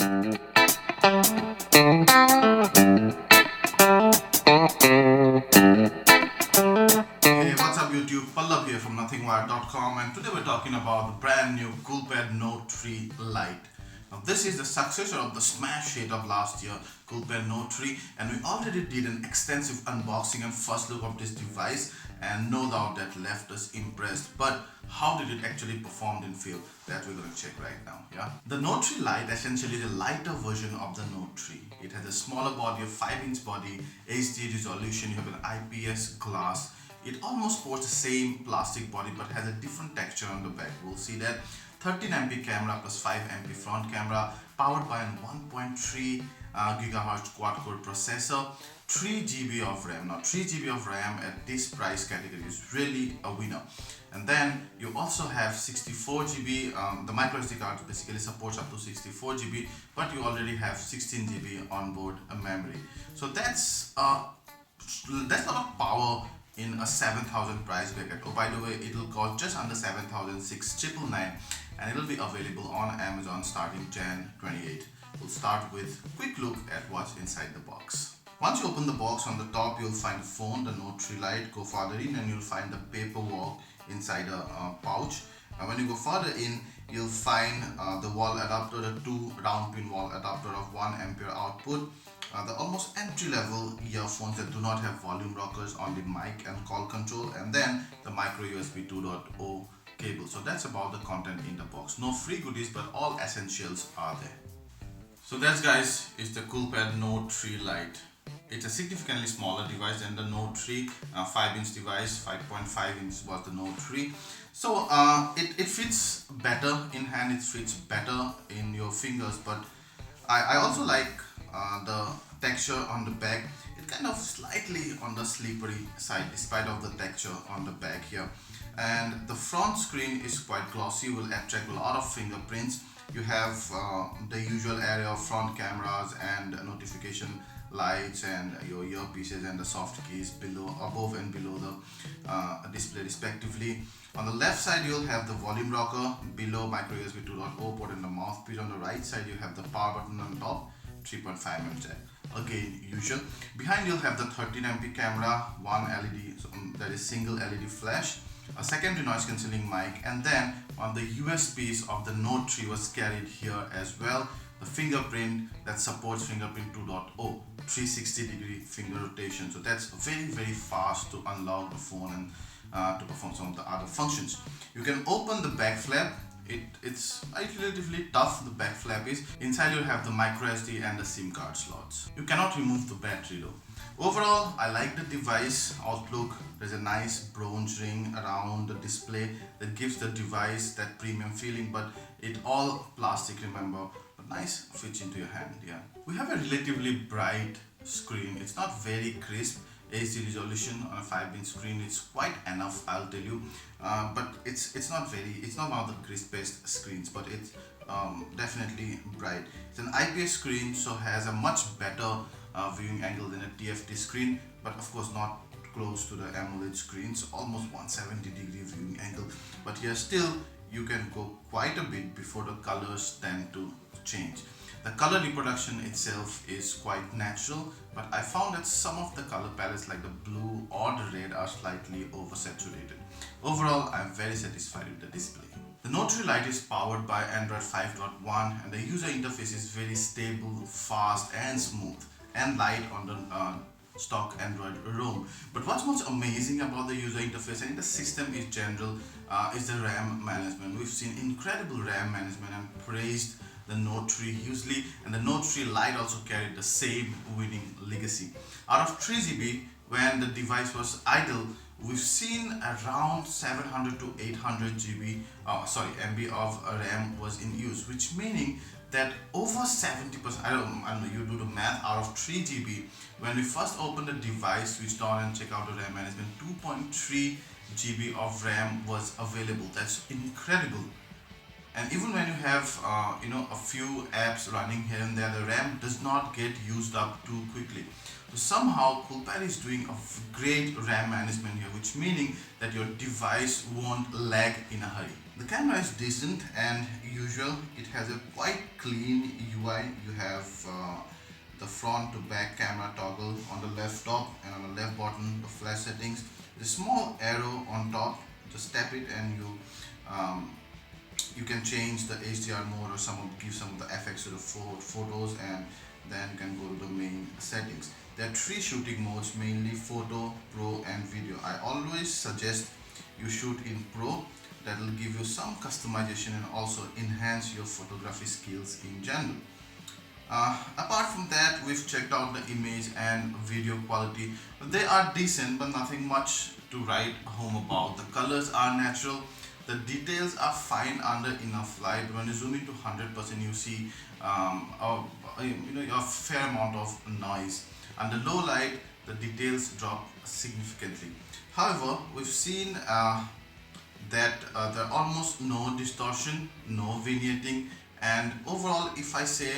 Hey, what's up YouTube? Pallab here from nothingwire.com, and today we're talking about the brand new Coolpad Note 3 Lite. Now this is the successor of the smash hit of last year, Coolpad Note 3, and we already did an extensive unboxing and first look of this device, and no doubt that left us impressed. But how did it actually perform in field? That we're going to check right now. Yeah, the Note 3 Lite essentially is a lighter version of the Note 3. It has a smaller body, a 5-inch body, HD resolution. You have an IPS glass. It almost sports the same plastic body but has a different texture on the back. We'll see that. 13MP camera plus 5MP front camera, powered by a 1.3 GHz quad-core processor, 3 GB of RAM. Now 3 GB of RAM at this price category is really a winner. And then you also have 64 GB. The microSD card basically supports up to 64 GB, but you already have 16 GB onboard memory. So that's a lot of power in a 7,000 price bracket. Oh, by the way, it will cost just under 7,000, 6,999, and it will be available on Amazon starting Jan 28. We'll start with a quick look at what's inside the box. Once you open the box, on the top you'll find the phone, the Note 3 Lite. Go further in and you'll find the paperwork inside a pouch. And when you go further in, you'll find the wall adapter, the 2 round pin wall adapter of 1 ampere output. The almost entry-level earphones that do not have volume rockers on the mic and call control, and then the micro USB 2.0 cable. So that's about the content in the box. No free goodies, but all essentials are there. So that's, guys, is the Coolpad Note 3 Lite. It's a significantly smaller device than the Note 3, 5-inch device. 5.5 inch was the Note 3. So it fits better in hand, it fits better in your fingers, but I also like the texture on the back. It kind of slightly on the slippery side despite of the texture on the back here. And the front screen is quite glossy, will attract a lot of fingerprints. You have the usual area of front cameras and notification lights and your earpieces and the soft keys below, above and below the display respectively. On the left side you'll have the volume rocker, below micro USB 2.0 port and the mouthpiece. On the right side you have the power button on top, 3.5mm jack. Again, usual. Behind you'll have the 13MP camera, one LED, so that is single LED flash, a secondary noise cancelling mic, and then on the USBs of the Note 3 was carried here as well. The fingerprint that supports fingerprint 2.0, 360-degree finger rotation. So that's very fast to unlock the phone and to perform some of the other functions. You can open the back flap. It's relatively tough, the back flap is. Inside you have the micro SD and the SIM card slots. You cannot remove the battery though. Overall, I like the device outlook. There's a nice bronze ring around the display that gives the device that premium feeling, but it all plastic, remember, but nice fits into your hand. Yeah, we have a relatively bright screen. It's not very crisp. HD resolution on a 5-inch screen, it's quite enough, I'll tell you, but it's not one of the crispest screens, but it's definitely bright. It's an IPS screen, so has a much better viewing angle than a TFT screen, but of course not close to the AMOLED screens, almost 170-degree viewing angle, but here still you can go quite a bit before the colors tend to change. The color reproduction itself is quite natural, but I found that some of the color palettes like the blue or the red are slightly oversaturated. Overall, I'm very satisfied with the display. The Note 3 Lite is powered by Android 5.1 and the user interface is very stable, fast and smooth and light on the stock Android ROM. But what's most amazing about the user interface and the system in general is the RAM management. We've seen incredible RAM management and praised the Note 3 hugely, and the Note 3 Lite also carried the same winning legacy. Out of 3 GB, when the device was idle, we've seen around 700 to 800 MB of RAM was in use, which meaning that over 70%, I don't know, you do the math, out of 3 GB, when we first opened the device, switched on and check out the RAM management, 2.3 GB of RAM was available. That's incredible. And even when you have a few apps running here and there, the RAM does not get used up too quickly. So somehow Coolpad is doing a great RAM management here, which meaning that your device won't lag in a hurry. The camera is decent and usual. It has a quite clean UI. You have the front to back camera toggle on the left top, and on the left bottom the flash settings. The small arrow on top, just tap it and you can change the HDR mode or give some of the effects to the photos, and then you can go to the main settings. There are three shooting modes, mainly photo, pro and video. I always suggest you shoot in pro. That will give you some customization and also enhance your photography skills in general. Apart from that, we've checked out the image and video quality. They are decent, but nothing much to write home about. The colors are natural. The details are fine under enough light. When you zoom into 100%, you see a fair amount of noise. Under low light, the details drop significantly. However, we've seen that there are almost no distortion, no vignetting, and overall, if I say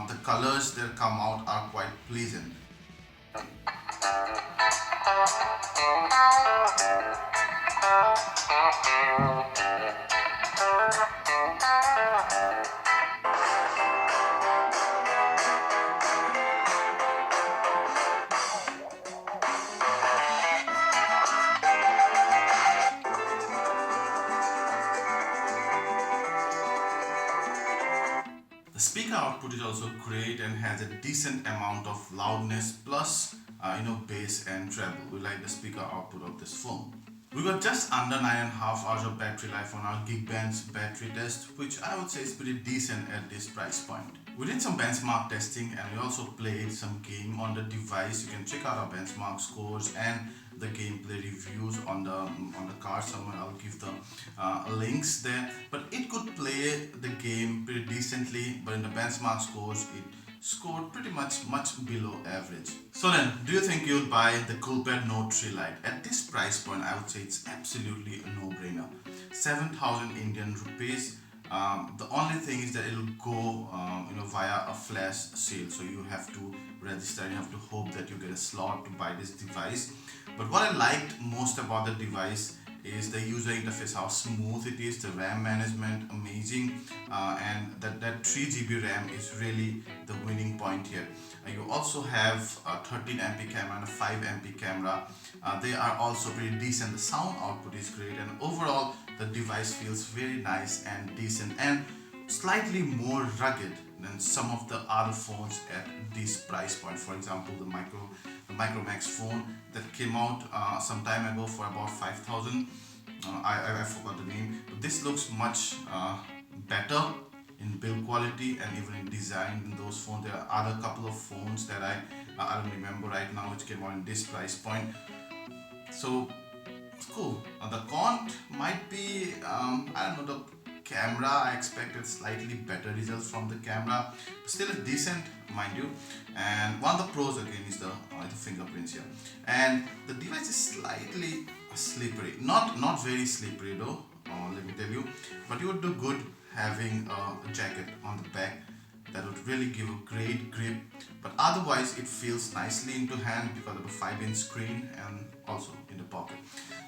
the colors that come out are quite pleasant. The speaker output is also great and has a decent amount of loudness plus bass and treble. We like the speaker output of this phone. We got just under 9.5 hours of battery life on our Geekbench's battery test, which I would say is pretty decent at this price point. We did some benchmark testing and we also played some game on the device. You can check out our benchmark scores and the gameplay reviews on the card somewhere. I'll give the links there. But it could play the game pretty decently, but in the benchmark scores it scored pretty much below average. So then, do you think you'll buy the Coolpad Note 3 Lite? At this price point, I would say it's absolutely a no-brainer. 7,000 Indian rupees. The only thing is that it'll go via a flash sale, so you have to register and you have to hope that you get a slot to buy this device. But what I liked most about the device is the user interface, how smooth it is, the RAM management amazing, and that 3GB RAM is really the winning point here. You also have a 13MP camera and a 5MP camera. They are also pretty decent. The sound output is great, and overall the device feels very nice and decent and slightly more rugged than some of the other phones at this price point. For example, the Micro Max phone that came out some time ago for about 5,000. I forgot the name, but this looks much better in build quality and even in design than those phones. There are other couple of phones that I don't remember right now which came out in this price point. So it's cool. The con might be I don't know, the camera. I expected slightly better results from the camera, but still it's decent, mind you. And one of the pros again is the fingerprints here, and the device is slightly slippery, not very slippery though, let me tell you, but you would do good having a jacket on the back. That would really give a great grip, but otherwise it feels nicely into hand because of the 5-inch screen and also in the pocket.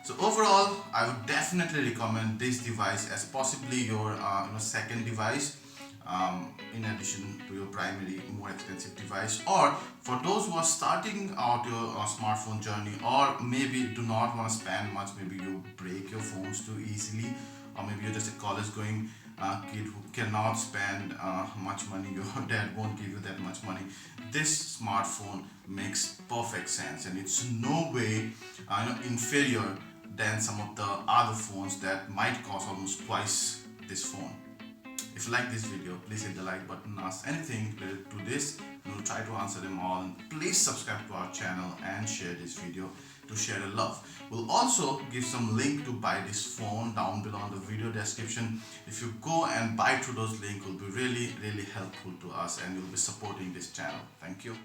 So overall, I would definitely recommend this device as possibly your second device, in addition to your primary more expensive device, or for those who are starting out your smartphone journey, or maybe do not want to spend much. Maybe you break your phones too easily, or maybe you're just a college going kid who cannot spend much money. Your dad won't give you that much money. This smartphone makes perfect sense, and it's no way inferior than some of the other phones that might cost almost twice this phone. If you like this video, please hit the like button, ask anything related to this, and we'll try to answer them all. And please subscribe to our channel and share this video to share the love. We'll also give some link to buy this phone down below in the video description. If you go and buy through those links, it will be really helpful to us, and you'll be supporting this channel. Thank you.